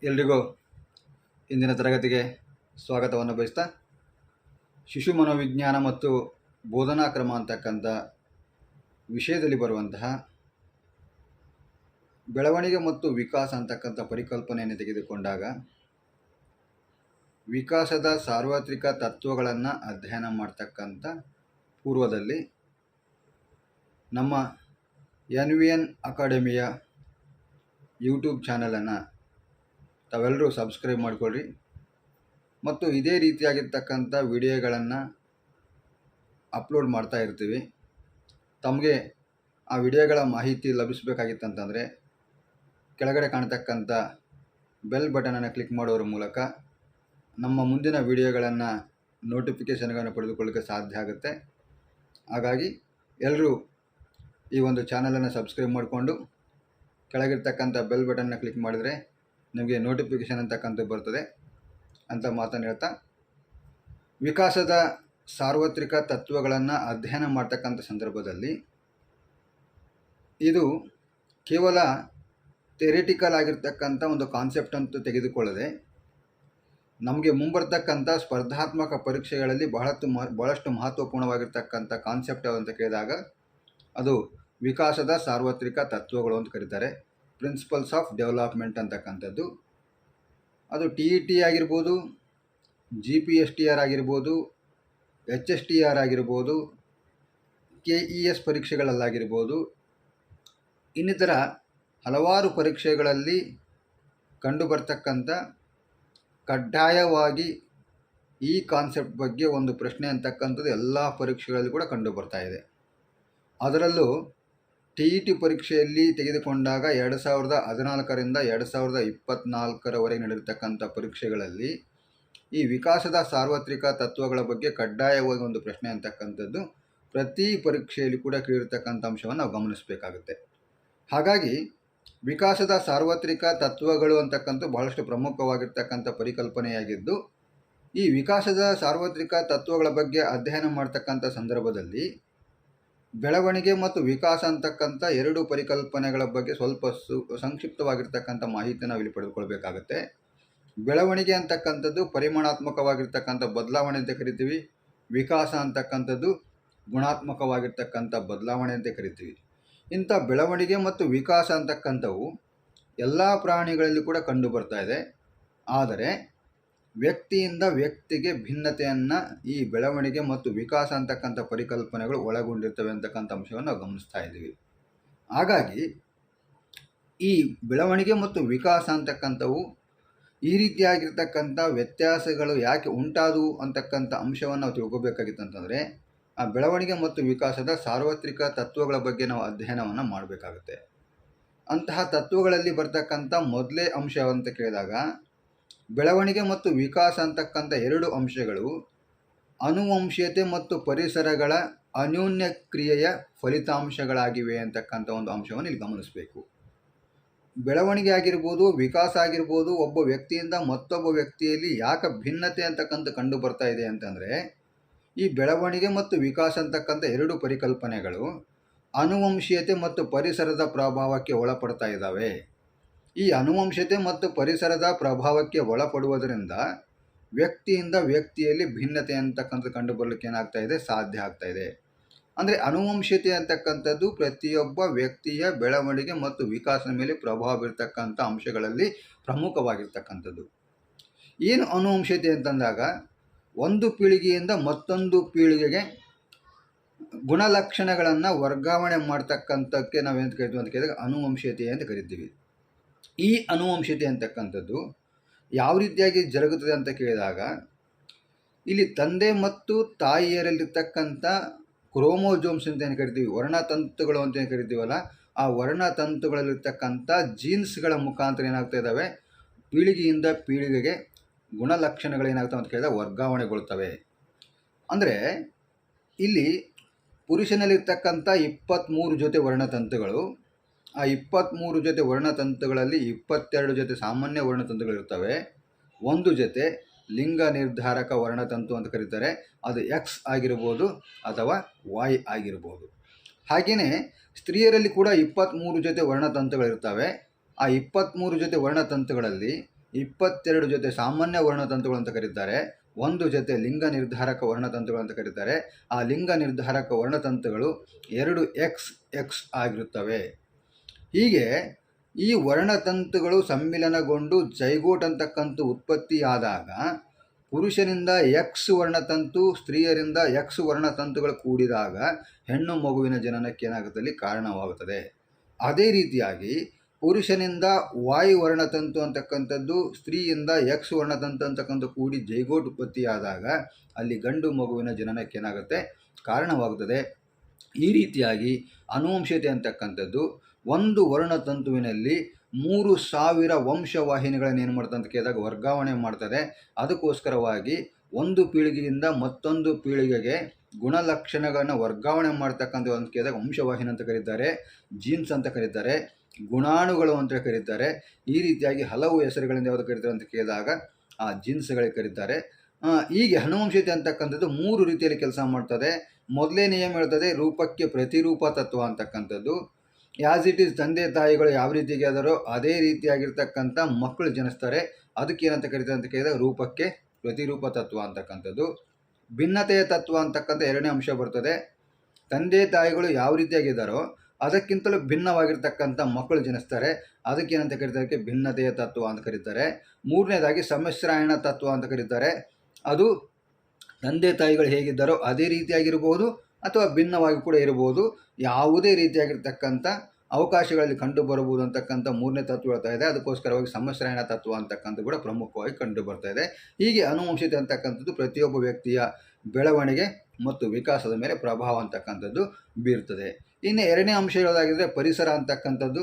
ಎಲ್ರಿಗೂ ಇಂದಿನ ತರಗತಿಗೆ ಸ್ವಾಗತವನ್ನು ಬಯಸ್ತಾ ಶಿಶು ಮನೋವಿಜ್ಞಾನ ಮತ್ತು ಬೋಧನಾ ಕ್ರಮ ಅಂತಕ್ಕಂಥ ವಿಷಯದಲ್ಲಿ ಬರುವಂತಹ ಬೆಳವಣಿಗೆ ಮತ್ತು ವಿಕಾಸ ಅಂತಕ್ಕಂಥ ಪರಿಕಲ್ಪನೆಯನ್ನು ತೆಗೆದುಕೊಂಡಾಗ ವಿಕಾಸದ ಸಾರ್ವತ್ರಿಕ ತತ್ವಗಳನ್ನು ಅಧ್ಯಯನ ಮಾಡ್ತಕ್ಕಂಥ ಪೂರ್ವದಲ್ಲಿ ನಮ್ಮ NVN ಅಕಾಡೆಮಿಯ ಯೂಟ್ಯೂಬ್ ಚಾನಲನ್ನು ತಾವೆಲ್ಲರೂ ಸಬ್ಸ್ಕ್ರೈಬ್ ಮಾಡಿಕೊಳ್ಳ್ರಿ ಮತ್ತು ಇದೇ ರೀತಿಯಾಗಿರ್ತಕ್ಕಂಥ ವಿಡಿಯೋಗಳನ್ನು ಅಪ್ಲೋಡ್ ಮಾಡ್ತಾ ಇರ್ತೀವಿ. ತಮಗೆ ಆ ವಿಡಿಯೋಗಳ ಮಾಹಿತಿ ಲಭಿಸಬೇಕಾಗಿತ್ತಂತಂದರೆ ಕೆಳಗಡೆ ಕಾಣ್ತಕ್ಕಂಥ ಬೆಲ್ ಬಟನನ್ನು ಕ್ಲಿಕ್ ಮಾಡೋದ್ರ ಮೂಲಕ ನಮ್ಮ ಮುಂದಿನ ವಿಡಿಯೋಗಳನ್ನು ನೋಟಿಫಿಕೇಷನ್ಗಳನ್ನು ಪಡೆದುಕೊಳ್ಳಲಿಕ್ಕೆ ಸಾಧ್ಯ ಆಗುತ್ತೆ. ಹಾಗಾಗಿ ಎಲ್ಲರೂ ಈ ಒಂದು ಚಾನಲನ್ನು ಸಬ್ಸ್ಕ್ರೈಬ್ ಮಾಡಿಕೊಂಡು ಕೆಳಗಿರ್ತಕ್ಕಂಥ ಬೆಲ್ ಬಟನ್ನ ಕ್ಲಿಕ್ ಮಾಡಿದರೆ ನಿಮಗೆ ನೋಟಿಫಿಕೇಷನ್ ಅಂತಕ್ಕಂಥದ್ದು ಬರ್ತದೆ ಅಂತ ಮಾತನ್ನು ಹೇಳ್ತಾ, ವಿಕಾಸದ ಸಾರ್ವತ್ರಿಕ ತತ್ವಗಳನ್ನು ಅಧ್ಯಯನ ಮಾಡ್ತಕ್ಕಂಥ ಸಂದರ್ಭದಲ್ಲಿ ಇದು ಕೇವಲ ಥಿಯರಿಟಿಕಲ್ ಆಗಿರ್ತಕ್ಕಂಥ ಒಂದು ಕಾನ್ಸೆಪ್ಟ್ ಅಂತೂ ತೆಗೆದುಕೊಳ್ಳದೆ ನಮಗೆ ಮುಂಬರ್ತಕ್ಕಂಥ ಸ್ಪರ್ಧಾತ್ಮಕ ಪರೀಕ್ಷೆಗಳಲ್ಲಿ ಬಹಳಷ್ಟು ಮಹತ್ವಪೂರ್ಣವಾಗಿರ್ತಕ್ಕಂಥ ಕಾನ್ಸೆಪ್ಟ್ ಅಂತ ಕೇಳಿದಾಗ ಅದು ವಿಕಾಸದ ಸಾರ್ವತ್ರಿಕ ತತ್ವಗಳು ಅಂತ ಕರೀತಾರೆ. ಪ್ರಿನ್ಸಿಪಲ್ಸ್ ಆಫ್ ಡೆವಲಪ್ಮೆಂಟ್ ಅಂತಕ್ಕಂಥದ್ದು ಅದು TET ಆಗಿರ್ಬೋದು, GPSTR ಆಗಿರ್ಬೋದು, HSTR ಆಗಿರ್ಬೋದು, KES ಪರೀಕ್ಷೆಗಳಲ್ಲಾಗಿರ್ಬೋದು, ಇನ್ನಿತರ ಹಲವಾರು ಪರೀಕ್ಷೆಗಳಲ್ಲಿ ಕಂಡುಬರ್ತಕ್ಕಂಥ ಕಡ್ಡಾಯವಾಗಿ ಈ ಕಾನ್ಸೆಪ್ಟ್ ಬಗ್ಗೆ ಒಂದು ಪ್ರಶ್ನೆ ಅಂತಕ್ಕಂಥದ್ದು ಎಲ್ಲ ಪರೀಕ್ಷೆಗಳಲ್ಲಿ ಕೂಡ ಕಂಡು ಬರ್ತಾ ಇದೆ. ಅದರಲ್ಲೂ TET ಪರೀಕ್ಷೆಯಲ್ಲಿ ತೆಗೆದುಕೊಂಡಾಗ 2014ರಿಂದ 2024ರವರೆಗೆ ನಡೆದಿರ್ತಕ್ಕಂಥ ಪರೀಕ್ಷೆಗಳಲ್ಲಿ ಈ ವಿಕಾಸದ ಸಾರ್ವತ್ರಿಕ ತತ್ವಗಳ ಬಗ್ಗೆ ಕಡ್ಡಾಯವಾಗಿ ಒಂದು ಪ್ರಶ್ನೆ ಅಂತಕ್ಕಂಥದ್ದು ಪ್ರತಿ ಪರೀಕ್ಷೆಯಲ್ಲಿ ಕೂಡ ಕೇಳಿರ್ತಕ್ಕಂಥ ಅಂಶವನ್ನು ನಾವು ಗಮನಿಸಬೇಕಾಗುತ್ತೆ. ಹಾಗಾಗಿ ವಿಕಾಸದ ಸಾರ್ವತ್ರಿಕ ತತ್ವಗಳು ಅಂತಕ್ಕಂಥ ಬಹಳಷ್ಟು ಪ್ರಮುಖವಾಗಿರ್ತಕ್ಕಂಥ ಪರಿಕಲ್ಪನೆಯಾಗಿದ್ದು, ಈ ವಿಕಾಸದ ಸಾರ್ವತ್ರಿಕ ತತ್ವಗಳ ಬಗ್ಗೆ ಅಧ್ಯಯನ ಮಾಡ್ತಕ್ಕಂಥ ಸಂದರ್ಭದಲ್ಲಿ ಬೆಳವಣಿಗೆ ಮತ್ತು ವಿಕಾಸ ಅಂತಕ್ಕಂಥ ಎರಡು ಪರಿಕಲ್ಪನೆಗಳ ಬಗ್ಗೆ ಸ್ವಲ್ಪ ಸಂಕ್ಷಿಪ್ತವಾಗಿರ್ತಕ್ಕಂಥ ಮಾಹಿತಿ ನಾವು ಇಲ್ಲಿ ಪಡೆದುಕೊಳ್ಬೇಕಾಗತ್ತೆ. ಬೆಳವಣಿಗೆ ಅಂತಕ್ಕಂಥದ್ದು ಪರಿಮಾಣಾತ್ಮಕವಾಗಿರ್ತಕ್ಕಂಥ ಬದಲಾವಣೆ ಅಂತ ಕರಿತೀವಿ. ವಿಕಾಸ ಅಂತಕ್ಕಂಥದ್ದು ಗುಣಾತ್ಮಕವಾಗಿರ್ತಕ್ಕಂಥ ಬದಲಾವಣೆ ಅಂತ ಕರಿತೀವಿ. ಇಂಥ ಬೆಳವಣಿಗೆ ಮತ್ತು ವಿಕಾಸ ಅಂತಕ್ಕಂಥವು ಎಲ್ಲ ಪ್ರಾಣಿಗಳಲ್ಲಿ ಕೂಡ ಕಂಡು ಬರ್ತಾ ಇದೆ. ಆದರೆ ವ್ಯಕ್ತಿಯಿಂದ ವ್ಯಕ್ತಿಗೆ ಭಿನ್ನತೆಯನ್ನು ಈ ಬೆಳವಣಿಗೆ ಮತ್ತು ವಿಕಾಸ ಅಂತಕ್ಕಂಥ ಪರಿಕಲ್ಪನೆಗಳು ಒಳಗೊಂಡಿರ್ತವೆ ಅಂತಕ್ಕಂಥ ಅಂಶವನ್ನು ನಾವು ಗಮನಿಸ್ತಾ ಇದ್ದೀವಿ. ಹಾಗಾಗಿ ಈ ಬೆಳವಣಿಗೆ ಮತ್ತು ವಿಕಾಸ ಅಂತಕ್ಕಂಥವು ಈ ರೀತಿಯಾಗಿರ್ತಕ್ಕಂಥ ವ್ಯತ್ಯಾಸಗಳು ಯಾಕೆ ಉಂಟಾದವು ಅಂತಕ್ಕಂಥ ಅಂಶವನ್ನು ನಾವು ತಿಳ್ಕೊಬೇಕಾಗಿತ್ತಂತಂದರೆ ಆ ಬೆಳವಣಿಗೆ ಮತ್ತು ವಿಕಾಸದ ಸಾರ್ವತ್ರಿಕ ತತ್ವಗಳ ಬಗ್ಗೆ ನಾವು ಅಧ್ಯಯನವನ್ನು ಮಾಡಬೇಕಾಗುತ್ತೆ. ಅಂತಹ ತತ್ವಗಳಲ್ಲಿ ಬರ್ತಕ್ಕಂಥ ಮೊದಲೇ ಅಂಶ ಅಂತ ಕೇಳಿದಾಗ ಬೆಳವಣಿಗೆ ಮತ್ತು ವಿಕಾಸ ಅಂತಕ್ಕಂಥ ಎರಡು ಅಂಶಗಳು ಅನುವಂಶೀಯತೆ ಮತ್ತು ಪರಿಸರಗಳ ಅನ್ಯೋನ್ಯ ಕ್ರಿಯೆಯ ಫಲಿತಾಂಶಗಳಾಗಿವೆ ಅಂತಕ್ಕಂಥ ಒಂದು ಅಂಶವನ್ನು ಇಲ್ಲಿ ಗಮನಿಸಬೇಕು. ಬೆಳವಣಿಗೆ ಆಗಿರ್ಬೋದು, ವಿಕಾಸ ಆಗಿರ್ಬೋದು, ಒಬ್ಬ ವ್ಯಕ್ತಿಯಿಂದ ಮತ್ತೊಬ್ಬ ವ್ಯಕ್ತಿಯಲ್ಲಿ ಯಾಕೆ ಭಿನ್ನತೆ ಅಂತಕ್ಕಂಥ ಕಂಡು ಬರ್ತಾ ಇದೆ ಅಂತಂದರೆ ಈ ಬೆಳವಣಿಗೆ ಮತ್ತು ವಿಕಾಸ ಅಂತಕ್ಕಂಥ ಎರಡು ಪರಿಕಲ್ಪನೆಗಳು ಅನುವಂಶೀಯತೆ ಮತ್ತು ಪರಿಸರದ ಪ್ರಭಾವಕ್ಕೆ ಒಳಪಡ್ತಾ ಇದ್ದಾವೆ. ಈ ಅನುವಂಶತೆ ಮತ್ತು ಪರಿಸರದ ಪ್ರಭಾವಕ್ಕೆ ಒಳಪಡುವುದರಿಂದ ವ್ಯಕ್ತಿಯಿಂದ ವ್ಯಕ್ತಿಯಲ್ಲಿ ಭಿನ್ನತೆ ಅಂತಕ್ಕಂಥ ಕಂಡು ಬರಲಿಕ್ಕೆ ಏನಾಗ್ತಾ ಇದೆ, ಸಾಧ್ಯ ಆಗ್ತಾ ಇದೆ. ಅಂದರೆ ಅನುವಂಶತೆ ಅಂತಕ್ಕಂಥದ್ದು ಪ್ರತಿಯೊಬ್ಬ ವ್ಯಕ್ತಿಯ ಬೆಳವಣಿಗೆ ಮತ್ತು ವಿಕಾಸದ ಮೇಲೆ ಪ್ರಭಾವ ಬೀರ್ತಕ್ಕಂಥ ಅಂಶಗಳಲ್ಲಿ ಪ್ರಮುಖವಾಗಿರ್ತಕ್ಕಂಥದ್ದು. ಏನು ಅನುವಂಶತೆ ಅಂತಂದಾಗ ಒಂದು ಪೀಳಿಗೆಯಿಂದ ಮತ್ತೊಂದು ಪೀಳಿಗೆಗೆ ಗುಣಲಕ್ಷಣಗಳನ್ನು ವರ್ಗಾವಣೆ ಮಾಡ್ತಕ್ಕಂಥಕ್ಕೆ ನಾವೇನು ಕರಿತೀವಿ ಅಂತ ಕೇಳಿದಾಗ ಅನುವಂಶೀಯತೆ ಅಂತ ಕರಿತೀವಿ. ಈ ಅನುವಂಶತೆ ಅಂತಕ್ಕಂಥದ್ದು ಯಾವ ರೀತಿಯಾಗಿ ಜರುಗುತ್ತದೆ ಅಂತ ಕೇಳಿದಾಗ ಇಲ್ಲಿ ತಂದೆ ಮತ್ತು ತಾಯಿಯರಲ್ಲಿರ್ತಕ್ಕಂಥ ಕ್ರೋಮೋಜೋಮ್ಸ್ ಅಂತ ಏನು ಕರಿತೀವಿ, ವರ್ಣತಂತುಗಳು ಅಂತ ಏನು ಕರಿತೀವಲ್ಲ, ಆ ವರ್ಣತಂತುಗಳಲ್ಲಿರ್ತಕ್ಕಂಥ ಜೀನ್ಸ್ಗಳ ಮುಖಾಂತರ ಏನಾಗ್ತಾ ಇದ್ದಾವೆ, ಪೀಳಿಗೆಯಿಂದ ಪೀಳಿಗೆಗೆ ಗುಣಲಕ್ಷಣಗಳೇನಾಗ್ತವೆ ಅಂತ ಕೇಳಿದಾಗ ವರ್ಗಾವಣೆಗೊಳ್ತವೆ. ಅಂದರೆ ಇಲ್ಲಿ ಪುರುಷನಲ್ಲಿರ್ತಕ್ಕಂಥ 23 ಜೊತೆ ವರ್ಣತಂತುಗಳು, ಆ 23 ಜೊತೆ ವರ್ಣತಂತುಗಳಲ್ಲಿ 22 ಜೊತೆ ಸಾಮಾನ್ಯ ವರ್ಣತಂತುಗಳಿರ್ತವೆ. ಒಂದು ಜೊತೆ ಲಿಂಗ ನಿರ್ಧಾರಕ ವರ್ಣತಂತು ಅಂತ ಕರೀತಾರೆ, ಅದು X ಆಗಿರ್ಬೋದು ಅಥವಾ Y ಆಗಿರ್ಬೋದು. ಹಾಗೆಯೇ ಸ್ತ್ರೀಯರಲ್ಲಿ ಕೂಡ 23 ಜೊತೆ ವರ್ಣತಂತುಗಳಿರ್ತವೆ. ಆ 23 ಜೊತೆ ವರ್ಣತಂತುಗಳಲ್ಲಿ 22 ಜೊತೆ ಸಾಮಾನ್ಯ ವರ್ಣತಂತುಗಳು ಅಂತ ಕರೀತಾರೆ, 1 ಜೊತೆ ಲಿಂಗ ನಿರ್ಧಾರಕ ವರ್ಣತಂತುಗಳು ಅಂತ ಕರೀತಾರೆ. ಆ ಲಿಂಗ ನಿರ್ಧಾರಕ ವರ್ಣತಂತುಗಳು 2 XX ಆಗಿರುತ್ತವೆ. ಹೀಗೆ ಈ ವರ್ಣತಂತುಗಳು ಸಮ್ಮಿಲನಗೊಂಡು ಜೈಗೋಟ್ ಅಂತಕ್ಕಂಥ ಉತ್ಪತ್ತಿಯಾದಾಗ ಪುರುಷನಿಂದ X ವರ್ಣತಂತು, ಸ್ತ್ರೀಯರಿಂದ X ವರ್ಣತಂತುಗಳು ಕೂಡಿದಾಗ ಹೆಣ್ಣು ಮಗುವಿನ ಜನನಕ್ಕೆ ಏನಾಗುತ್ತದೆ, ಕಾರಣವಾಗುತ್ತದೆ. ಅದೇ ರೀತಿಯಾಗಿ ಪುರುಷನಿಂದ Y ವರ್ಣತಂತು ಅಂತಕ್ಕಂಥದ್ದು, ಸ್ತ್ರೀಯಿಂದ X ವರ್ಣತಂತು ಅಂತಕ್ಕಂಥ ಕೂಡಿ ಜೈಗೋಟ್ ಉತ್ಪತ್ತಿಯಾದಾಗ ಅಲ್ಲಿ ಗಂಡು ಮಗುವಿನ ಜನನಕ್ಕೆ ಏನಾಗುತ್ತೆ, ಕಾರಣವಾಗುತ್ತದೆ. ಈ ರೀತಿಯಾಗಿ ಆನುವಂಶಿಕತೆ ಅಂತಕ್ಕಂಥದ್ದು ಒಂದು ವರ್ಣತಂತುವಿನಲ್ಲಿ 3000 ವಂಶವಾಹಿನಿಗಳನ್ನು ಏನು ಮಾಡ್ತದೆ ಅಂತ ಕೇಳಿದಾಗ ವರ್ಗಾವಣೆ ಮಾಡ್ತದೆ. ಅದಕ್ಕೋಸ್ಕರವಾಗಿ ಒಂದು ಪೀಳಿಗೆಯಿಂದ ಮತ್ತೊಂದು ಪೀಳಿಗೆಗೆ ಗುಣಲಕ್ಷಣಗಳನ್ನು ವರ್ಗಾವಣೆ ಮಾಡ್ತಕ್ಕಂಥ ಅಂತ ಕೇಳಿದಾಗ ವಂಶವಾಹಿನಿ ಅಂತ ಕರೀತಾರೆ, ಜೀನ್ಸ್ ಅಂತ ಕರೀತಾರೆ, ಗುಣಾಣುಗಳು ಅಂತ ಕರೀತಾರೆ. ಈ ರೀತಿಯಾಗಿ ಹಲವು ಹೆಸರುಗಳಿಂದ ಯಾವುದು ಕರೀತಾರೆ ಅಂತ ಕೇಳಿದಾಗ ಆ ಜೀನ್ಸ್ಗಳಿಗೆ ಕರೀತಾರೆ. ಹೀಗೆ ಆನುವಂಶಿಕತೆ ಅಂತಕ್ಕಂಥದ್ದು 3 ರೀತಿಯಲ್ಲಿ ಕೆಲಸ ಮಾಡ್ತದೆ. ಮೊದಲೇ ನಿಯಮ ಹೇಳ್ತದೆ ರೂಪಕ್ಕೆ ಪ್ರತಿರೂಪ ತತ್ವ ಅಂತಕ್ಕಂಥದ್ದು. ಆ್ಯಸ್ ಇಟ್ ಈಸ್ ತಂದೆ ತಾಯಿಗಳು ಯಾವ ರೀತಿಗೆ ಅದರೋ ಅದೇ ರೀತಿಯಾಗಿರ್ತಕ್ಕಂಥ ಮಕ್ಕಳು ಜನಿಸ್ತಾರೆ. ಅದಕ್ಕೆ ಏನಂತ ಕರೀತಾರೆ ಅಂತ ಕೇಳಿದಾಗ ರೂಪಕ್ಕೆ ಪ್ರತಿರೂಪ ತತ್ವ ಅಂತಕ್ಕಂಥದ್ದು. ಭಿನ್ನತೆಯ ತತ್ವ ಅಂತಕ್ಕಂಥ 2ನೇ ಅಂಶ ಬರ್ತದೆ. ತಂದೆ ತಾಯಿಗಳು ಯಾವ ರೀತಿಯಾಗಿದ್ದಾರೋ ಅದಕ್ಕಿಂತಲೂ ಭಿನ್ನವಾಗಿರ್ತಕ್ಕಂಥ ಮಕ್ಕಳು ಜನಿಸ್ತಾರೆ. ಅದಕ್ಕೆ ಏನಂತ ಕರೀತಾರೆ, ಭಿನ್ನತೆಯ ತತ್ವ ಅಂತ ಕರೀತಾರೆ. 3ನೇದಾಗಿ ಸಮ್ಮಿಶ್ರಾಯಣ ತತ್ವ ಅಂತ ಕರೀತಾರೆ. ಅದು ತಂದೆ ತಾಯಿಗಳು ಹೇಗಿದ್ದಾರೋ ಅದೇ ರೀತಿಯಾಗಿರ್ಬೋದು ಅಥವಾ ಭಿನ್ನವಾಗಿ ಕೂಡ ಇರ್ಬೋದು, ಯಾವುದೇ ರೀತಿಯಾಗಿರ್ತಕ್ಕಂಥ ಅವಕಾಶಗಳಲ್ಲಿ ಕಂಡು ಬರಬಹುದು ಅಂತಕ್ಕಂಥ 3ನೇ ತತ್ವ ಹೇಳ್ತಾ ಇದೆ. ಅದಕ್ಕೋಸ್ಕರವಾಗಿ ಸಮ್ಮಿಶ್ರಾಯಣ ತತ್ವ ಅಂತಕ್ಕಂಥ ಕೂಡ ಪ್ರಮುಖವಾಗಿ ಕಂಡು ಬರ್ತಾ ಇದೆ. ಹೀಗೆ ಆನುವಂಶಿಕತೆ ಅಂತಕ್ಕಂಥದ್ದು ಪ್ರತಿಯೊಬ್ಬ ವ್ಯಕ್ತಿಯ ಬೆಳವಣಿಗೆ ಮತ್ತು ವಿಕಾಸದ ಮೇಲೆ ಪ್ರಭಾವ ಅಂತಕ್ಕಂಥದ್ದು ಬೀರ್ತದೆ. ಇನ್ನು 2ನೇ ಅಂಶ ಹೇಳೋದಾಗಿದ್ದರೆ ಪರಿಸರ ಅಂತಕ್ಕಂಥದ್ದು.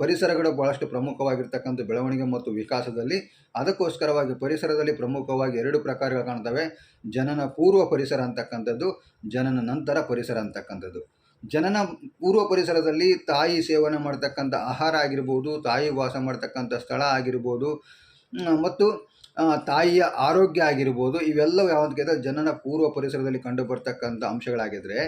ಪರಿಸರಗಳು ಭಾಳಷ್ಟು ಪ್ರಮುಖವಾಗಿರ್ತಕ್ಕಂಥ ಬೆಳವಣಿಗೆ ಮತ್ತು ವಿಕಾಸದಲ್ಲಿ. ಅದಕ್ಕೋಸ್ಕರವಾಗಿ ಪರಿಸರದಲ್ಲಿ ಪ್ರಮುಖವಾಗಿ 2 ಪ್ರಕಾರಗಳು ಕಾಣ್ತವೆ. ಜನನ ಪೂರ್ವ ಪರಿಸರ ಅಂತಕ್ಕಂಥದ್ದು, ಜನನ ನಂತರ ಪರಿಸರ ಅಂತಕ್ಕಂಥದ್ದು. ಜನನ ಪೂರ್ವ ಪರಿಸರದಲ್ಲಿ ತಾಯಿ ಸೇವನೆ ಮಾಡ್ತಕ್ಕಂಥ ಆಹಾರ ಆಗಿರ್ಬೋದು, ತಾಯಿ ವಾಸ ಮಾಡ್ತಕ್ಕಂಥ ಸ್ಥಳ ಆಗಿರ್ಬೋದು, ಮತ್ತು ತಾಯಿಯ ಆರೋಗ್ಯ ಆಗಿರ್ಬೋದು, ಇವೆಲ್ಲವೂ ಯಾವಂತ ಕೇಳಿದ್ರೆ ಜನನ ಪೂರ್ವ ಪರಿಸರದಲ್ಲಿ ಕಂಡು ಬರ್ತಕ್ಕಂಥ ಅಂಶಗಳಾಗಿದ್ದರೆ,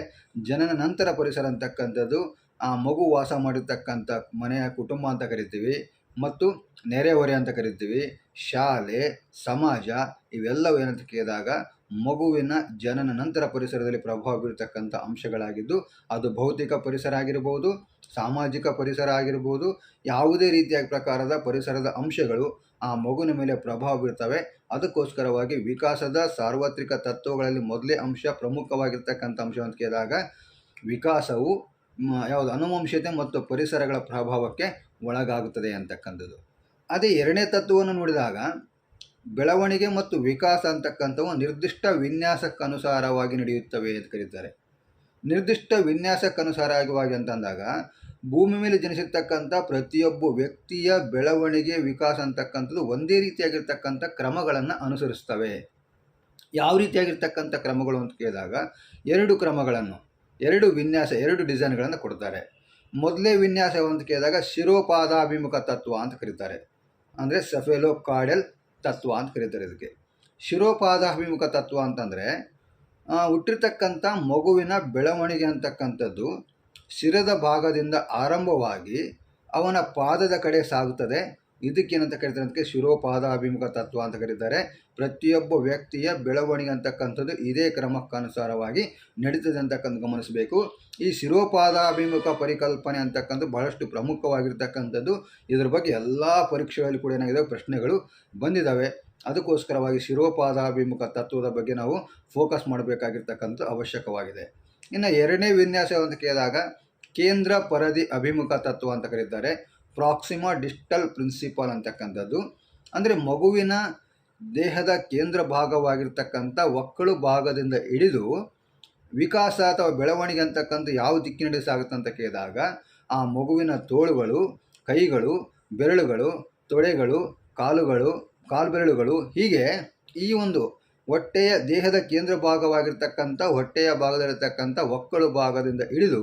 ಜನನ ನಂತರ ಪರಿಸರ ಅಂತಕ್ಕಂಥದ್ದು ಆ ಮಗು ವಾಸ ಮಾಡಿರ್ತಕ್ಕಂಥ ಮನೆಯ ಕುಟುಂಬ ಅಂತ ಕರಿತೀವಿ, ಮತ್ತು ನೆರೆಹೊರೆ ಅಂತ ಕರಿತೀವಿ, ಶಾಲೆ, ಸಮಾಜ, ಇವೆಲ್ಲವೂ ಏನಂತ ಕೇಳಿದಾಗ ಮಗುವಿನ ಜನನ ನಂತರ ಪರಿಸರದಲ್ಲಿ ಪ್ರಭಾವ ಬೀರ್ತಕ್ಕಂಥ ಅಂಶಗಳಾಗಿದ್ದು, ಅದು ಭೌತಿಕ ಪರಿಸರ ಆಗಿರ್ಬೋದು, ಸಾಮಾಜಿಕ ಪರಿಸರ ಆಗಿರ್ಬೋದು, ಯಾವುದೇ ರೀತಿಯ ಪ್ರಕಾರದ ಪರಿಸರದ ಅಂಶಗಳು ಆ ಮಗುವಿನ ಮೇಲೆ ಪ್ರಭಾವ ಬೀರ್ತವೆ. ಅದಕ್ಕೋಸ್ಕರವಾಗಿ ವಿಕಾಸದ ಸಾರ್ವತ್ರಿಕ ತತ್ವಗಳಲ್ಲಿ ಮೊದಲೇ ಅಂಶ ಪ್ರಮುಖವಾಗಿರ್ತಕ್ಕಂಥ ಅಂಶ ಅಂತ ಕೇಳಿದಾಗ ವಿಕಾಸವು ಯಾವುದು ಆನುವಂಶಿಕತೆ ಮತ್ತು ಪರಿಸರಗಳ ಪ್ರಭಾವಕ್ಕೆ ಒಳಗಾಗುತ್ತದೆ ಅಂತಕ್ಕಂಥದ್ದು. ಅದೇ 2ನೇ ತತ್ವವನ್ನು ನೋಡಿದಾಗ ಬೆಳವಣಿಗೆ ಮತ್ತು ವಿಕಾಸ ಅಂತಕ್ಕಂಥವು ನಿರ್ದಿಷ್ಟ ವಿನ್ಯಾಸಕ್ಕನುಸಾರವಾಗಿ ನಡೆಯುತ್ತವೆ ಅಂತ ಕರೀತಾರೆ. ನಿರ್ದಿಷ್ಟ ವಿನ್ಯಾಸಕ್ಕನುಸಾರವಾಗಿ ಅಂತಂದಾಗ ಭೂಮಿ ಮೇಲೆ ಜನಿಸಿರ್ತಕ್ಕಂಥ ಪ್ರತಿಯೊಬ್ಬ ವ್ಯಕ್ತಿಯ ಬೆಳವಣಿಗೆ ವಿಕಾಸ ಅಂತಕ್ಕಂಥದ್ದು ಒಂದೇ ರೀತಿಯಾಗಿರ್ತಕ್ಕಂಥ ಕ್ರಮಗಳನ್ನು ಅನುಸರಿಸ್ತವೆ. ಯಾವ ರೀತಿಯಾಗಿರ್ತಕ್ಕಂಥ ಕ್ರಮಗಳು ಅಂತ ಕೇಳಿದಾಗ 2 ಕ್ರಮಗಳನ್ನು, 2 ವಿನ್ಯಾಸ, 2 ಡಿಸೈನ್ಗಳನ್ನು ಕೊಡ್ತಾರೆ. ಮೊದಲೇ ವಿನ್ಯಾಸ ಅಂತ ಕೇಳಿದಾಗ ಶಿರೋಪಾದಾಭಿಮುಖ ತತ್ವ ಅಂತ ಕರೀತಾರೆ, ಅಂದರೆ ಸೆಫೆಲೋಕಾರ್ಡಲ್ ತತ್ವ ಅಂತ ಕರೀತಾರೆ. ಇದಕ್ಕೆ ಶಿರೋಪಾದಾಭಿಮುಖ ತತ್ವ ಅಂತಂದರೆ ಹುಟ್ಟಿರ್ತಕ್ಕಂಥ ಮಗುವಿನ ಬೆಳವಣಿಗೆ ಅಂತಕ್ಕಂಥದ್ದು ಶಿರದ ಭಾಗದಿಂದ ಆರಂಭವಾಗಿ ಅವನ ಪಾದದ ಕಡೆ ಸಾಗುತ್ತದೆ. ಇದಕ್ಕೇನಂತ ಕರೀತಾರೆ ಅಂತ ಶಿರೋಪಾದಾಭಿಮುಖ ತತ್ವ ಅಂತ ಕರೀತಾರೆ. ಪ್ರತಿಯೊಬ್ಬ ವ್ಯಕ್ತಿಯ ಬೆಳವಣಿಗೆ ಅಂತಕ್ಕಂಥದ್ದು ಇದೇ ಕ್ರಮಕ್ಕನುಸಾರವಾಗಿ ನಡೀತದೆ ಅಂತಕ್ಕಂಥ ಗಮನಿಸಬೇಕು. ಈ ಶಿರೋಪಾದಾಭಿಮುಖ ಪರಿಕಲ್ಪನೆ ಅಂತಕ್ಕಂಥ ಬಹಳಷ್ಟು ಪ್ರಮುಖವಾಗಿರ್ತಕ್ಕಂಥದ್ದು. ಇದರ ಬಗ್ಗೆ ಎಲ್ಲ ಪರೀಕ್ಷೆಗಳಲ್ಲಿ ಕೂಡ ಏನಾಗಿದೆ, ಪ್ರಶ್ನೆಗಳು ಬಂದಿದ್ದಾವೆ. ಅದಕ್ಕೋಸ್ಕರವಾಗಿ ಶಿರೋಪಾದಾಭಿಮುಖ ತತ್ವದ ಬಗ್ಗೆ ನಾವು ಫೋಕಸ್ ಮಾಡಬೇಕಾಗಿರ್ತಕ್ಕಂಥ ಅವಶ್ಯಕವಾಗಿದೆ. ಇನ್ನು 2ನೇ ವಿನ್ಯಾಸ ಅಂತ ಕೇಳಿದಾಗ ಕೇಂದ್ರ ಪರದಿ ಅಭಿಮುಖ ತತ್ವ ಅಂತ ಕರೀತಾರೆ, ಪ್ರಾಕ್ಸಿಮಾ ಡಿಸ್ಟಲ್ ಪ್ರಿನ್ಸಿಪಲ್ ಅಂತಕ್ಕಂಥದ್ದು. ಅಂದರೆ ಮಗುವಿನ ದೇಹದ ಕೇಂದ್ರ ಭಾಗವಾಗಿರ್ತಕ್ಕಂಥ ಒಕ್ಕಳು ಭಾಗದಿಂದ ಹಿಡಿದು ವಿಕಾಸ ಅಥವಾ ಬೆಳವಣಿಗೆ ಅಂತಕ್ಕಂಥ ಯಾವ ದಿಕ್ಕಿನಡಿ ಸಾಗುತ್ತೆ ಅಂತ ಕೇಳಿದಾಗ ಆ ಮಗುವಿನ ತೋಳುಗಳು, ಕೈಗಳು, ಬೆರಳುಗಳು, ತೊಡೆಗಳು, ಕಾಲುಗಳು, ಕಾಲ್ಬೆರಳುಗಳು, ಹೀಗೆ ಈ ಒಂದು ಹೊಟ್ಟೆಯ ದೇಹದ ಕೇಂದ್ರ ಭಾಗವಾಗಿರ್ತಕ್ಕಂಥ ಹೊಟ್ಟೆಯ ಭಾಗದಲ್ಲಿರ್ತಕ್ಕಂಥ ಒಕ್ಕಳು ಭಾಗದಿಂದ ಹಿಡಿದು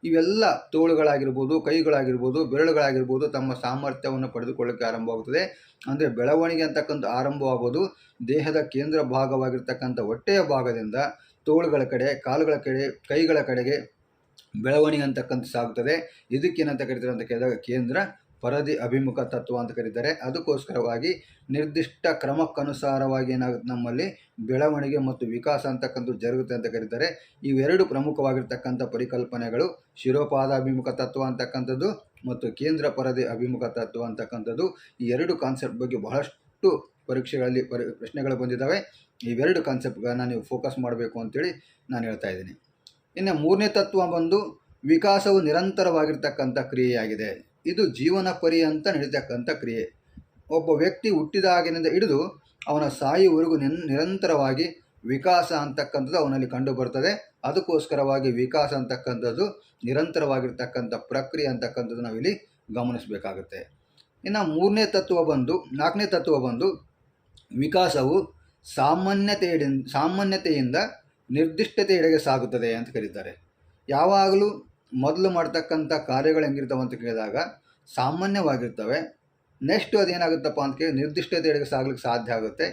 ಇವೆಲ್ಲ ತೋಳುಗಳಾಗಿರ್ಬೋದು, ಕೈಗಳಾಗಿರ್ಬೋದು, ಬೆರಳುಗಳಾಗಿರ್ಬೋದು ತಮ್ಮ ಸಾಮರ್ಥ್ಯವನ್ನು ಪಡೆದುಕೊಳ್ಳೋಕ್ಕೆ ಆರಂಭವಾಗುತ್ತದೆ. ಅಂದರೆ ಬೆಳವಣಿಗೆ ಅಂತಕ್ಕಂಥ ಆರಂಭವಾಗೋದು ದೇಹದ ಕೇಂದ್ರ ಭಾಗವಾಗಿರ್ತಕ್ಕಂಥ ಹೊಟ್ಟೆಯ ಭಾಗದಿಂದ ತೋಳುಗಳ ಕಡೆ, ಕಾಲುಗಳ ಕಡೆ, ಕೈಗಳ ಕಡೆಗೆ ಬೆಳವಣಿಗೆ ಅಂತಕ್ಕಂಥ ಸಾಗುತ್ತದೆ. ಇದಕ್ಕೇನಂತ ಕರೀತಾರೆ ಅಂತ ಕೇಳಿದಾಗ ಕೇಂದ್ರ ಪರದಿ ಅಭಿಮುಖ ತತ್ವ ಅಂತ ಕರೀತಾರೆ. ಅದಕ್ಕೋಸ್ಕರವಾಗಿ ನಿರ್ದಿಷ್ಟ ಕ್ರಮಕ್ಕನುಸಾರವಾಗಿ ಏನಾಗುತ್ತೆ ನಮ್ಮಲ್ಲಿ ಬೆಳವಣಿಗೆ ಮತ್ತು ವಿಕಾಸ ಅಂತಕ್ಕಂಥದ್ದು ಜರುಗುತ್ತೆ ಅಂತ ಕರೀತಾರೆ. ಇವೆರಡು ಪ್ರಮುಖವಾಗಿರ್ತಕ್ಕಂಥ ಪರಿಕಲ್ಪನೆಗಳು ಶಿರೋಪಾದಾಭಿಮುಖ ತತ್ವ ಅಂತಕ್ಕಂಥದ್ದು ಮತ್ತು ಕೇಂದ್ರ ಪರದಿ ಅಭಿಮುಖ ತತ್ವ ಅಂತಕ್ಕಂಥದ್ದು. ಈ ಎರಡು ಕಾನ್ಸೆಪ್ಟ್ ಬಗ್ಗೆ ಬಹಳಷ್ಟು ಪರೀಕ್ಷೆಗಳಲ್ಲಿ ಪ್ರಶ್ನೆಗಳು ಬಂದಿದ್ದಾವೆ. ಇವೆರಡು ಕಾನ್ಸೆಪ್ಟ್ಗಳನ್ನ ನೀವು ಫೋಕಸ್ ಮಾಡಬೇಕು ಅಂತೇಳಿ ನಾನು ಹೇಳ್ತಾ ಇದ್ದೀನಿ. ಇನ್ನು ಮೂರನೇ ತತ್ವ ಬಂದು ವಿಕಾಸವು ನಿರಂತರವಾಗಿರ್ತಕ್ಕಂಥ ಕ್ರಿಯೆಯಾಗಿದೆ. ಇದು ಜೀವನ ಪರ್ಯಂತ ನಡೀತಕ್ಕಂಥ ಕ್ರಿಯೆ. ಒಬ್ಬ ವ್ಯಕ್ತಿ ಹುಟ್ಟಿದಾಗಿನಿಂದ ಹಿಡಿದು ಅವನ ಸಾಯುವವರೆಗೂ ನಿರಂತರವಾಗಿ ವಿಕಾಸ ಅಂತಕ್ಕಂಥದ್ದು ಅವನಲ್ಲಿ ಕಂಡು ಬರ್ತದೆ. ಅದಕ್ಕೋಸ್ಕರವಾಗಿ ವಿಕಾಸ ಅಂತಕ್ಕಂಥದ್ದು ನಿರಂತರವಾಗಿರ್ತಕ್ಕಂಥ ಪ್ರಕ್ರಿಯೆ ಅಂತಕ್ಕಂಥದ್ದು ನಾವಿಲ್ಲಿ ಗಮನಿಸಬೇಕಾಗುತ್ತೆ. ಇನ್ನು ನಾಲ್ಕನೇ ತತ್ವ ಬಂದು ವಿಕಾಸವು ಸಾಮಾನ್ಯತೆಯಿಂದ ನಿರ್ದಿಷ್ಟತೆಯೆಡೆಗೆ ಸಾಗುತ್ತದೆ ಅಂತ ಕರೀತಾರೆ. ಯಾವಾಗಲೂ ಮೊದಲು ಮಾಡ್ತಕ್ಕಂಥ ಕಾರ್ಯಗಳು ಹೆಂಗಿರ್ತವೆ ಅಂತ ಕೇಳಿದಾಗ ಸಾಮಾನ್ಯವಾಗಿರ್ತವೆ. ನೆಕ್ಸ್ಟ್ ಅದೇನಾಗುತ್ತಪ್ಪ ಅಂತ ಕೇಳಿ ನಿರ್ದಿಷ್ಟತೆಯೆಡೆಗೆ ಸಾಗಲಿಕ್ಕೆ ಸಾಧ್ಯ ಆಗುತ್ತೆ.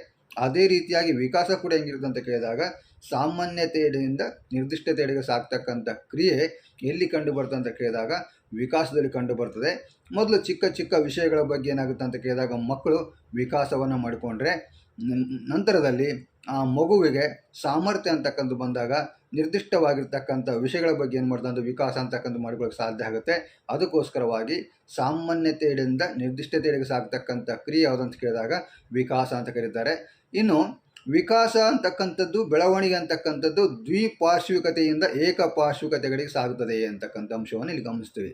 ಅದೇ ರೀತಿಯಾಗಿ ವಿಕಾಸ ಕೂಡ ಹೆಂಗಿರುತ್ತೆ ಅಂತ ಕೇಳಿದಾಗ ಸಾಮಾನ್ಯತೆಯಿಂದ ನಿರ್ದಿಷ್ಟತೆಯೆಡೆಗೆ ಸಾಗ್ತಕ್ಕಂಥ ಕ್ರಿಯೆ ಎಲ್ಲಿ ಕಂಡು ಬರ್ತದೆ ಅಂತ ಕೇಳಿದಾಗ ವಿಕಾಸದಲ್ಲಿ ಕಂಡು ಬರ್ತದೆ. ಮೊದಲು ಚಿಕ್ಕ ಚಿಕ್ಕ ವಿಷಯಗಳ ಬಗ್ಗೆ ಏನಾಗುತ್ತೆ ಅಂತ ಕೇಳಿದಾಗ ಮಕ್ಕಳು ವಿಕಾಸವನ್ನು ಮಾಡಿಕೊಂಡ್ರೆ ನಂತರದಲ್ಲಿ ಆ ಮಗುವಿಗೆ ಸಾಮರ್ಥ್ಯ ಅಂತಕ್ಕಂಥ ಬಂದಾಗ ನಿರ್ದಿಷ್ಟವಾಗಿರ್ತಕ್ಕಂಥ ವಿಷಯಗಳ ಬಗ್ಗೆ ಏನು ಮಾಡ್ದಂಥ ವಿಕಾಸ ಅಂತಕ್ಕಂಥ ಮಾಡ್ಕೊಳ್ಳೋಕೆ ಸಾಧ್ಯ ಆಗುತ್ತೆ. ಅದಕ್ಕೋಸ್ಕರವಾಗಿ ಸಾಮಾನ್ಯತೆಯಿಂದ ನಿರ್ದಿಷ್ಟತೆಯೆಡೆಗೆ ಸಾಗ್ತಕ್ಕಂಥ ಕ್ರಿಯೆ ಯಾವುದಂತ ಕೇಳಿದಾಗ ವಿಕಾಸ ಅಂತ ಕರೀತಾರೆ. ಇನ್ನು ವಿಕಾಸ ಅಂತಕ್ಕಂಥದ್ದು ಬೆಳವಣಿಗೆ ಅಂತಕ್ಕಂಥದ್ದು ದ್ವಿಪಾರ್ಶ್ವಿಕತೆಯಿಂದ ಏಕಪಾರ್ಶ್ವಿಕತೆಗಳಿಗೆ ಸಾಗುತ್ತದೆ ಅಂತಕ್ಕಂಥ ಅಂಶವನ್ನು ಇಲ್ಲಿ ಗಮನಿಸ್ತೀವಿ.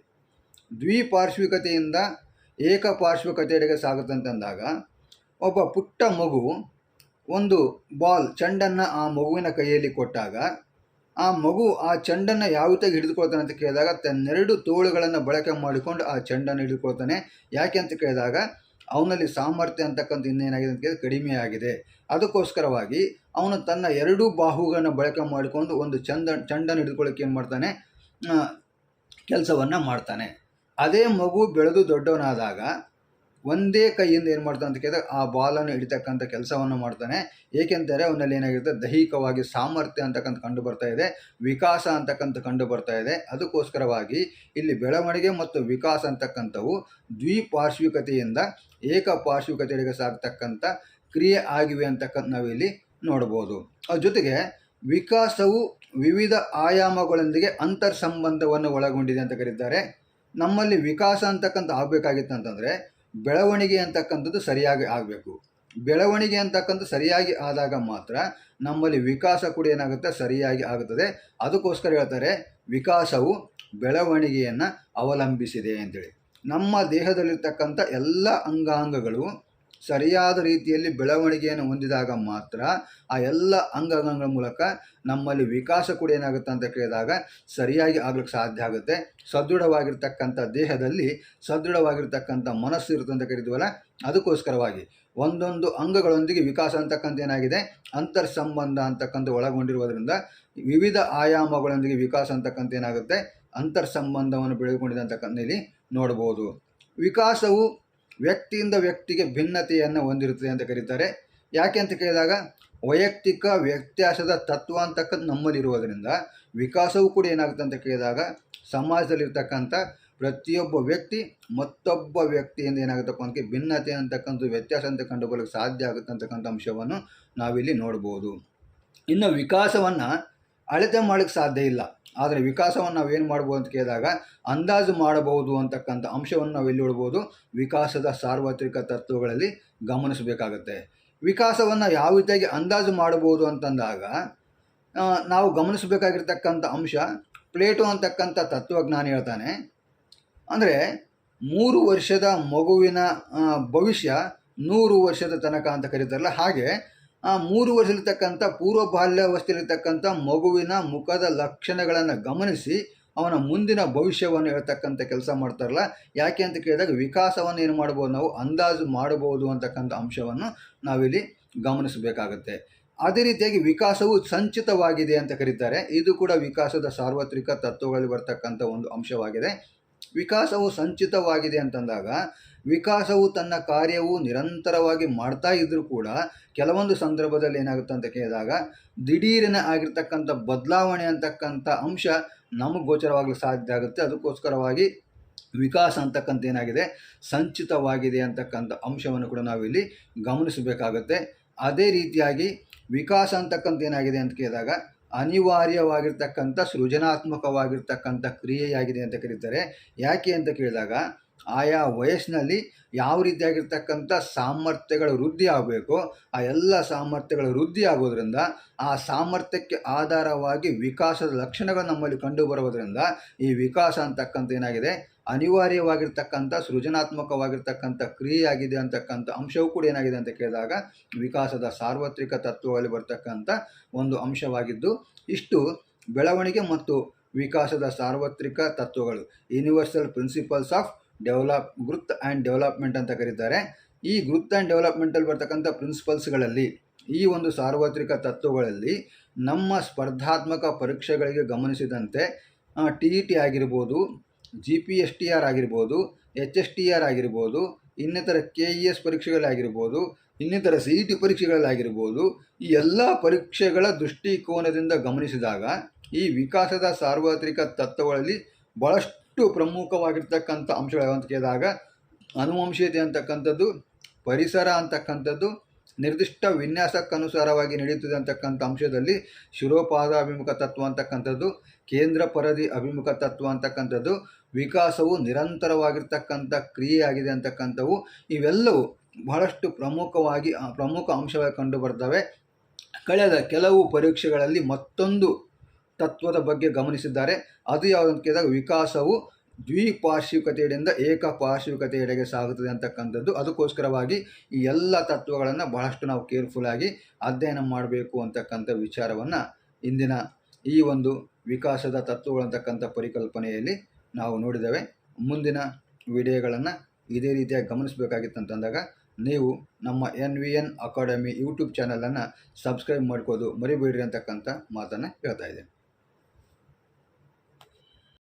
ದ್ವಿಪಾರ್ಶ್ವಿಕತೆಯಿಂದ ಏಕಪಾರ್ಶ್ವಿಕತೆಯೆಡೆಗೆ ಸಾಗುತ್ತೆ ಅಂತಂದಾಗ ಒಬ್ಬ ಪುಟ್ಟ ಮಗು ಒಂದು ಚೆಂಡನ್ನು ಆ ಮಗುವಿನ ಕೈಯಲ್ಲಿ ಕೊಟ್ಟಾಗ ಆ ಮಗು ಆ ಚೆಂಡನ್ನು ಯಾವ ರೀತಿಯಾಗಿ ಹಿಡಿದುಕೊಳ್ತಾನೆ ಅಂತ ಕೇಳಿದಾಗ ತನ್ನೆರಡು ತೋಳುಗಳನ್ನು ಬಳಕೆ ಮಾಡಿಕೊಂಡು ಆ ಚೆಂಡನ್ನು ಹಿಡಿದುಕೊಳ್ತಾನೆ. ಯಾಕೆ ಅಂತ ಕೇಳಿದಾಗ ಅವನಲ್ಲಿ ಸಾಮರ್ಥ್ಯ ಅಂತಕ್ಕಂಥ ಇನ್ನೇನಾಗಿದೆ ಅಂತ ಕೇಳಿದ್ರೆ ಕಡಿಮೆ ಆಗಿದೆ. ಅದಕ್ಕೋಸ್ಕರವಾಗಿ ಅವನು ತನ್ನ ಎರಡೂ ಬಾಹುಗಳನ್ನು ಬಳಕೆ ಮಾಡಿಕೊಂಡು ಒಂದು ಚೆಂಡನ್ನು ಹಿಡಿದುಕೊಳ್ಳೋಕೆ ಏನು ಮಾಡ್ತಾನೆ, ಕೆಲಸವನ್ನು ಮಾಡ್ತಾನೆ. ಅದೇ ಮಗು ಬೆಳೆದು ದೊಡ್ಡವನಾದಾಗ ಒಂದೇ ಕೈಯಿಂದ ಏನು ಮಾಡ್ತಾನೆ ಅಂತ ಕೇಳಿದಾಗ ಆ ಬಾಲನ್ನು ಹಿಡಿತಕ್ಕಂಥ ಕೆಲಸವನ್ನು ಮಾಡ್ತಾನೆ. ಏಕೆಂದರೆ ಅವನಲ್ಲಿ ಏನಾಗಿರುತ್ತೆ ದೈಹಿಕವಾಗಿ ಸಾಮರ್ಥ್ಯ ಅಂತಕ್ಕಂಥ ಕಂಡು ಬರ್ತಾ ಇದೆ, ವಿಕಾಸ ಅಂತಕ್ಕಂಥ ಕಂಡು ಬರ್ತಾ ಇದೆ. ಅದಕ್ಕೋಸ್ಕರವಾಗಿ ಇಲ್ಲಿ ಬೆಳವಣಿಗೆ ಮತ್ತು ವಿಕಾಸ ಅಂತಕ್ಕಂಥವು ದ್ವಿಪಾರ್ಶ್ವಿಕತೆಯಿಂದ ಏಕಪಾರ್ಶ್ವಿಕತೆಗೆ ಸಾಗ್ತಕ್ಕಂಥ ಕ್ರಿಯೆ ಆಗಿವೆ ಅಂತಕ್ಕಂಥ ನಾವಿಲ್ಲಿ ನೋಡ್ಬೋದು. ಅದ್ರ ಜೊತೆಗೆ ವಿಕಾಸವು ವಿವಿಧ ಆಯಾಮಗಳೊಂದಿಗೆ ಅಂತರ್ ಸಂಬಂಧವನ್ನು ಒಳಗೊಂಡಿದೆ ಅಂತ ಕರೀತಾರೆ. ನಮ್ಮಲ್ಲಿ ವಿಕಾಸ ಅಂತಕ್ಕಂಥ ಆಗಬೇಕಾಗಿತ್ತು ಅಂತಂದರೆ ಬೆಳವಣಿಗೆ ಅಂತಕ್ಕಂಥದ್ದು ಸರಿಯಾಗಿ ಆಗಬೇಕು. ಬೆಳವಣಿಗೆ ಅಂತಕ್ಕಂಥ ಸರಿಯಾಗಿ ಆದಾಗ ಮಾತ್ರ ನಮ್ಮಲ್ಲಿ ವಿಕಾಸ ಕೂಡ ಏನಾಗುತ್ತೆ ಸರಿಯಾಗಿ ಆಗುತ್ತದೆ. ಅದಕ್ಕೋಸ್ಕರ ಹೇಳ್ತಾರೆ ವಿಕಾಸವು ಬೆಳವಣಿಗೆಯನ್ನು ಅವಲಂಬಿಸಿದೆ ಅಂತೇಳಿ. ನಮ್ಮ ದೇಹದಲ್ಲಿರ್ತಕ್ಕಂಥ ಎಲ್ಲ ಅಂಗಾಂಗಗಳು ಸರಿಯಾದ ರೀತಿಯಲ್ಲಿ ಬೆಳವಣಿಗೆಯನ್ನು ಹೊಂದಿದಾಗ ಮಾತ್ರ ಆ ಎಲ್ಲ ಅಂಗಾಂಗಗಳ ಮೂಲಕ ನಮ್ಮಲ್ಲಿ ವಿಕಾಸ ಕೂಡ ಏನಾಗುತ್ತೆ ಅಂತ ಕೇಳಿದಾಗ ಸರಿಯಾಗಿ ಆಗ್ಲಿಕ್ಕೆ ಸಾಧ್ಯ ಆಗುತ್ತೆ. ಸದೃಢವಾಗಿರ್ತಕ್ಕಂಥ ದೇಹದಲ್ಲಿ ಸದೃಢವಾಗಿರ್ತಕ್ಕಂಥ ಮನಸ್ಸು ಇರುತ್ತೆ ಅಂತ ಕರಿತೀವಲ್ಲ, ಅದಕ್ಕೋಸ್ಕರವಾಗಿ ಒಂದೊಂದು ಅಂಗಗಳೊಂದಿಗೆ ವಿಕಾಸ ಅಂತಕ್ಕಂಥ ಏನಾಗಿದೆ ಅಂತರ್ ಸಂಬಂಧ ಅಂತಕ್ಕಂಥ ಒಳಗೊಂಡಿರುವುದರಿಂದ ವಿವಿಧ ಆಯಾಮಗಳೊಂದಿಗೆ ವಿಕಾಸ ಅಂತಕ್ಕಂಥ ಏನಾಗುತ್ತೆ ಅಂತರ್ ಸಂಬಂಧವನ್ನು ಬೆಳೆದುಕೊಂಡಿದೆ ಅಂತಕ್ಕಂಥ ಇಲ್ಲಿ ನೋಡ್ಬೋದು. ವಿಕಾಸವು ವ್ಯಕ್ತಿಯಿಂದ ವ್ಯಕ್ತಿಗೆ ಭಿನ್ನತೆಯನ್ನು ಹೊಂದಿರುತ್ತದೆ ಅಂತ ಕರೀತಾರೆ. ಯಾಕೆ ಅಂತ ಕೇಳಿದಾಗ ವೈಯಕ್ತಿಕ ವ್ಯತ್ಯಾಸದ ತತ್ವ ಅಂತಕ್ಕಂಥ ನಮ್ಮಲ್ಲಿರುವುದರಿಂದ ವಿಕಾಸವೂ ಕೂಡ ಏನಾಗುತ್ತೆ ಅಂತ ಕೇಳಿದಾಗ ಸಮಾಜದಲ್ಲಿರ್ತಕ್ಕಂಥ ಪ್ರತಿಯೊಬ್ಬ ವ್ಯಕ್ತಿ ಮತ್ತೊಬ್ಬ ವ್ಯಕ್ತಿಯಿಂದ ಏನಾಗುತ್ತಪ್ಪ ಅಂತ ಭಿನ್ನತೆ ಅಂತಕ್ಕಂಥ ವ್ಯತ್ಯಾಸ ಅಂತ ಕಂಡುಕೊಳ್ಳೋಕೆ ಸಾಧ್ಯ ಆಗುತ್ತೆ ಅಂತಕ್ಕಂಥ ಅಂಶವನ್ನು ನಾವಿಲ್ಲಿ ನೋಡ್ಬೋದು. ಇನ್ನು ವಿಕಾಸವನ್ನು ಅಳತೆ ಮಾಡೋಕ್ಕೆ ಸಾಧ್ಯ ಇಲ್ಲ, ಆದರೆ ವಿಕಾಸವನ್ನು ನಾವೇನು ಮಾಡ್ಬೋದು ಅಂತ ಕೇಳಿದಾಗ ಅಂದಾಜು ಮಾಡಬಹುದು ಅಂತಕ್ಕಂಥ ಅಂಶವನ್ನು ನಾವು ಎಲ್ಲಿ ನೋಡ್ಬೋದು ವಿಕಾಸದ ಸಾರ್ವತ್ರಿಕ ತತ್ವಗಳಲ್ಲಿ ಗಮನಿಸಬೇಕಾಗತ್ತೆ. ವಿಕಾಸವನ್ನು ಯಾವ ರೀತಿಯಾಗಿ ಅಂದಾಜು ಮಾಡಬಹುದು ಅಂತಂದಾಗ ನಾವು ಗಮನಿಸಬೇಕಾಗಿರ್ತಕ್ಕಂಥ ಅಂಶ ಪ್ಲೇಟೋ ಅಂತಕ್ಕಂಥ ತತ್ವಜ್ಞಾನಿ ಹೇಳ್ತಾನೆ. ಅಂದರೆ 3 ವರ್ಷದ ಮಗುವಿನ ಭವಿಷ್ಯ 100 ವರ್ಷದ ತನಕ ಅಂತ ಕರೀತಾರಲ್ಲ, ಹಾಗೆ 3 ವರ್ಷದಲ್ಲಿರ್ತಕ್ಕಂಥ ಪೂರ್ವ ಬಾಲ್ಯಾವಸ್ಥೆಯಲ್ಲಿರ್ತಕ್ಕಂಥ ಮಗುವಿನ ಮುಖದ ಲಕ್ಷಣಗಳನ್ನು ಗಮನಿಸಿ ಅವನ ಮುಂದಿನ ಭವಿಷ್ಯವನ್ನು ಹೇಳ್ತಕ್ಕಂಥ ಕೆಲಸ ಮಾಡ್ತಾರಲ್ಲ. ಯಾಕೆ ಅಂತ ಕೇಳಿದಾಗ ವಿಕಾಸವನ್ನು ಏನು ಮಾಡ್ಬೋದು ನಾವು ಅಂದಾಜು ಮಾಡಬಹುದು ಅಂತಕ್ಕಂಥ ಅಂಶವನ್ನು ನಾವಿಲ್ಲಿ ಗಮನಿಸಬೇಕಾಗುತ್ತೆ. ಅದೇ ರೀತಿಯಾಗಿ ವಿಕಾಸವು ಸಂಚಿತವಾಗಿದೆ ಅಂತ ಕರೀತಾರೆ. ಇದು ಕೂಡ ವಿಕಾಸದ ಸಾರ್ವತ್ರಿಕ ತತ್ವಗಳಲ್ಲಿ ಬರ್ತಕ್ಕಂಥ ಒಂದು ಅಂಶವಾಗಿದೆ. ವಿಕಾಸವು ಸಂಚಿತವಾಗಿದೆ ಅಂತಂದಾಗ ವಿಕಾಸವು ತನ್ನ ಕಾರ್ಯವು ನಿರಂತರವಾಗಿ ಮಾಡ್ತಾ ಇದ್ದರೂ ಕೂಡ ಕೆಲವೊಂದು ಸಂದರ್ಭದಲ್ಲಿ ಏನಾಗುತ್ತೆ ಅಂತ ಕೇಳಿದಾಗ ದಿಢೀರನೆ ಆಗಿರ್ತಕ್ಕಂಥ ಬದಲಾವಣೆ ಅಂತಕ್ಕಂಥ ಅಂಶ ನಮಗೆ ಗೋಚರವಾಗಲು ಸಾಧ್ಯ ಆಗುತ್ತೆ. ಅದಕ್ಕೋಸ್ಕರವಾಗಿ ವಿಕಾಸ ಅಂತಕ್ಕಂಥ ಏನಾಗಿದೆ ಸಂಚಿತವಾಗಿದೆ ಅಂತಕ್ಕಂಥ ಅಂಶವನ್ನು ಕೂಡ ನಾವಿಲ್ಲಿ ಗಮನಿಸಬೇಕಾಗುತ್ತೆ. ಅದೇ ರೀತಿಯಾಗಿ ವಿಕಾಸ ಅಂತಕ್ಕಂಥ ಏನಾಗಿದೆ ಅಂತ ಕೇಳಿದಾಗ ಅನಿವಾರ್ಯವಾಗಿರ್ತಕ್ಕಂಥ ಸೃಜನಾತ್ಮಕವಾಗಿರ್ತಕ್ಕಂಥ ಕ್ರಿಯೆಯಾಗಿದೆ ಅಂತ ಕರೀತಾರೆ. ಯಾಕೆ ಅಂತ ಕೇಳಿದಾಗ ಆಯಾ ವಯಸ್ಸಿನಲ್ಲಿ ಯಾವ ರೀತಿಯಾಗಿರ್ತಕ್ಕಂಥ ಸಾಮರ್ಥ್ಯಗಳ ವೃದ್ಧಿ ಆಗಬೇಕು, ಆ ಎಲ್ಲ ಸಾಮರ್ಥ್ಯಗಳ ವೃದ್ಧಿ ಆಗೋದ್ರಿಂದ ಆ ಸಾಮರ್ಥ್ಯಕ್ಕೆ ಆಧಾರವಾಗಿ ವಿಕಾಸದ ಲಕ್ಷಣಗಳು ನಮ್ಮಲ್ಲಿ ಕಂಡು ಬರುವುದರಿಂದ ಈ ವಿಕಾಸ ಅಂತಕ್ಕಂಥ ಏನಾಗಿದೆ ಅನಿವಾರ್ಯವಾಗಿರ್ತಕ್ಕಂಥ ಸೃಜನಾತ್ಮಕವಾಗಿರ್ತಕ್ಕಂಥ ಕ್ರಿಯೆಯಾಗಿದೆ ಅಂತಕ್ಕಂಥ ಅಂಶವೂ ಕೂಡ ಏನಾಗಿದೆ ಅಂತ ಕೇಳಿದಾಗ ವಿಕಾಸದ ಸಾರ್ವತ್ರಿಕ ತತ್ವಗಳಲ್ಲಿ ಬರ್ತಕ್ಕಂಥ ಒಂದು ಅಂಶವಾಗಿದ್ದು, ಇಷ್ಟು ಬೆಳವಣಿಗೆ ಮತ್ತು ವಿಕಾಸದ ಸಾರ್ವತ್ರಿಕ ತತ್ವಗಳು universal principles of growth and development ಅಂತ ಕರೀತಾರೆ. ಈ ಗ್ರೋತ್ ಆ್ಯಂಡ್ ಡೆವಲಪ್ಮೆಂಟಲ್ಲಿ ಬರ್ತಕ್ಕಂಥ ಪ್ರಿನ್ಸಿಪಲ್ಸ್ಗಳಲ್ಲಿ ಈ ಒಂದು ಸಾರ್ವತ್ರಿಕ ತತ್ವಗಳಲ್ಲಿ ನಮ್ಮ ಸ್ಪರ್ಧಾತ್ಮಕ ಪರೀಕ್ಷೆಗಳಿಗೆ ಗಮನಿಸಿದಂತೆ TET ಆಗಿರ್ಬೋದು, GPSTR ಆಗಿರ್ಬೋದು, HSTR ಆಗಿರ್ಬೋದು, ಇನ್ನಿತರ KES ಪರೀಕ್ಷೆಗಳಾಗಿರ್ಬೋದು, ಇನ್ನಿತರ CET ಪರೀಕ್ಷೆಗಳಾಗಿರ್ಬೋದು, ಈ ಎಲ್ಲ ಪರೀಕ್ಷೆಗಳ ದೃಷ್ಟಿಕೋನದಿಂದ ಗಮನಿಸಿದಾಗ ಈ ವಿಕಾಸದ ಸಾರ್ವತ್ರಿಕ ತತ್ವಗಳಲ್ಲಿ ಭಾಳಷ್ಟು ಪ್ರಮುಖವಾಗಿರ್ತಕ್ಕಂಥ ಅಂಶಗಳು ಅಂತ ಕೇಳಿದಾಗ ಅನುವಂಶೀಯತೆ ಅಂತಕ್ಕಂಥದ್ದು, ಪರಿಸರ ಅಂತಕ್ಕಂಥದ್ದು, ನಿರ್ದಿಷ್ಟ ವಿನ್ಯಾಸಕ್ಕನುಸಾರವಾಗಿ ನಡೆಯುತ್ತದೆ ಅಂತಕ್ಕಂಥ ಅಂಶದಲ್ಲಿ ಶಿರೋಪಾದಾಭಿಮುಖ ತತ್ವ ಅಂತಕ್ಕಂಥದ್ದು, ಕೇಂದ್ರ ಪರದಿ ಅಭಿಮುಖ ತತ್ವ ಅಂತಕ್ಕಂಥದ್ದು, ವಿಕಾಸವು ನಿರಂತರವಾಗಿರ್ತಕ್ಕಂಥ ಕ್ರಿಯೆಯಾಗಿದೆ ಅಂತಕ್ಕಂಥವು ಇವೆಲ್ಲವೂ ಬಹಳಷ್ಟು ಪ್ರಮುಖ ಅಂಶವಾಗಿ ಕಂಡು ಬರ್ತವೆ. ಕಳೆದ ಕೆಲವು ಪರೀಕ್ಷೆಗಳಲ್ಲಿ ಮತ್ತೊಂದು ತತ್ವದ ಬಗ್ಗೆ ಗಮನಿಸಿದ್ದಾರೆ. ಅದು ಯಾವುದಂತ ಕೇಳಿದಾಗ ವಿಕಾಸವು ದ್ವಿಪಾರ್ಶ್ವಿಕತೆಯಿಂದ ಏಕಪಾರ್ಶ್ವಿಕತೆಯೆಡೆಗೆ ಸಾಗುತ್ತದೆ ಅಂತಕ್ಕಂಥದ್ದು. ಅದಕ್ಕೋಸ್ಕರವಾಗಿ ಈ ಎಲ್ಲ ತತ್ವಗಳನ್ನು ಬಹಳಷ್ಟು ನಾವು ಕೇರ್ಫುಲ್ಲಾಗಿ ಅಧ್ಯಯನ ಮಾಡಬೇಕು ಅಂತಕ್ಕಂಥ ವಿಚಾರವನ್ನು ಇಂದಿನ ಈ ಒಂದು ವಿಕಾಸದ ತತ್ವಗಳಂತಕ್ಕಂಥ ಪರಿಕಲ್ಪನೆಯಲ್ಲಿ ನಾವು ನೋಡಿದ್ದೇವೆ. ಮುಂದಿನ ವಿಡಿಯೋಗಳನ್ನು ಇದೇ ರೀತಿಯಾಗಿ ಗಮನಿಸಬೇಕಾಗಿತ್ತಂತಂದಾಗ ನೀವು ನಮ್ಮ NVN ಅಕಾಡೆಮಿ ಯೂಟ್ಯೂಬ್ ಚಾನಲನ್ನು ಸಬ್ಸ್ಕ್ರೈಬ್ ಮಾಡ್ಕೋದು ಮರಿಬೇಡ್ರಿ ಅಂತಕ್ಕಂಥ ಮಾತನ್ನು ಹೇಳ್ತಾ ಇದ್ದೇನೆ.